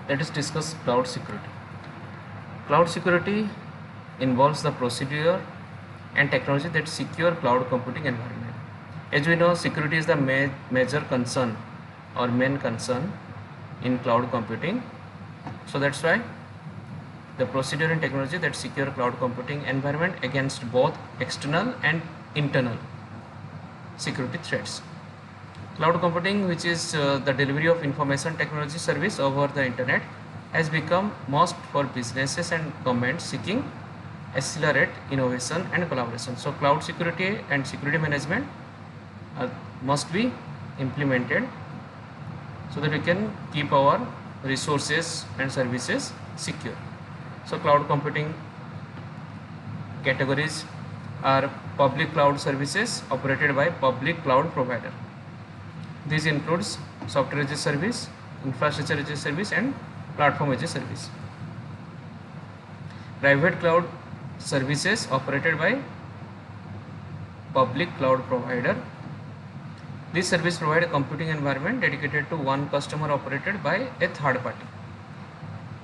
Let us discuss cloud security. Cloud security involves the procedure and technology that secure cloud computing environment. As we know, security is the major concern or main concern in cloud computing. So that's why the procedure and technology that secure cloud computing environment against both external and internal security threats. Cloud computing, which is the delivery of information technology service over the internet, has become must for businesses and governments seeking accelerate innovation and collaboration. So cloud security and security management must be implemented so that we can keep our resources and services secure. So cloud computing categories are public cloud services operated by public cloud provider. This includes software as a service, infrastructure as a service, and platform as a service. Private cloud services operated by public cloud provider. This service provides a computing environment dedicated to one customer operated by a third party.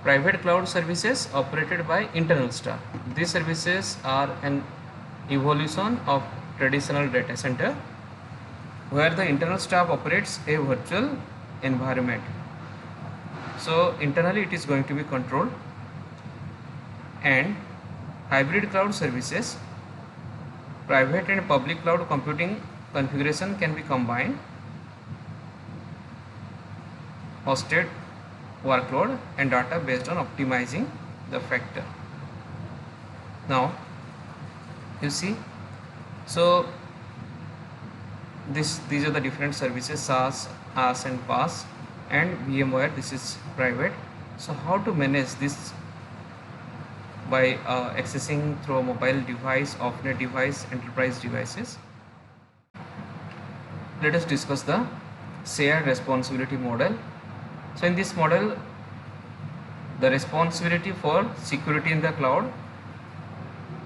Private cloud services operated by internal staff. These services are an evolution of traditional data center where the internal staff operates a virtual environment. So internally it is going to be controlled. And hybrid cloud services, private and public cloud computing configuration can be combined, hosted workload and data based on optimizing the factor. Now you see, so these are the different services: SaaS, IaaS and PaaS, and VMware. This is private. So how to manage this? By accessing through a mobile device, off-net device, enterprise devices. Let us discuss the shared responsibility model. So in this model, the responsibility for security in the cloud,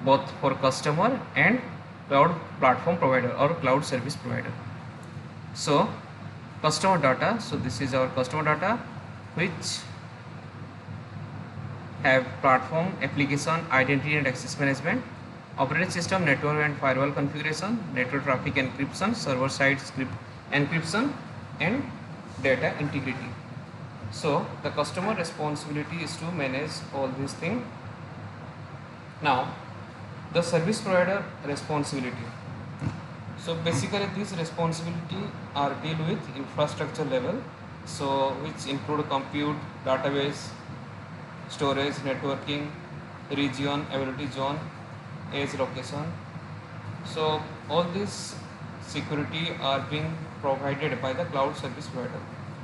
both for customer and cloud platform provider or cloud service provider. So customer data, so this is our customer data, which have platform, application, identity and access management, operating system, network and firewall configuration, network traffic encryption, server side script encryption, and data integrity. So the customer responsibility is to manage all these things. Now the service provider responsibility. So basically these responsibility are deal with infrastructure level, so which include compute, database, storage, networking, region, availability zone, edge location. So all these security are being provided by the cloud service provider.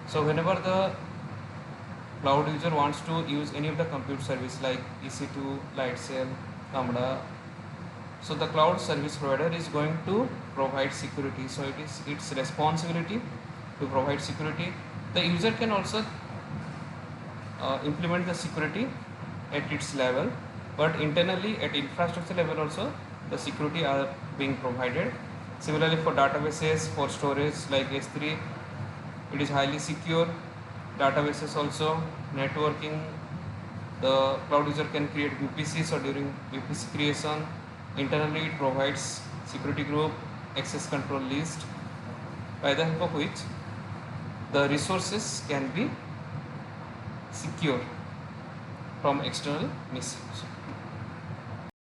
So whenever the cloud user wants to use any of the compute service like EC2, Lightsail, Lambda, so the cloud service provider is going to provide security. So it is its responsibility to provide security. The user can also implement the security at its level, but internally at infrastructure level also the security are being provided. Similarly for databases, for storage like S3, it is highly secure. Databases also, networking, the cloud user can create VPC, so during VPC creation internally it provides security group, access control list, by the help of which the resources can be secure from external misuse.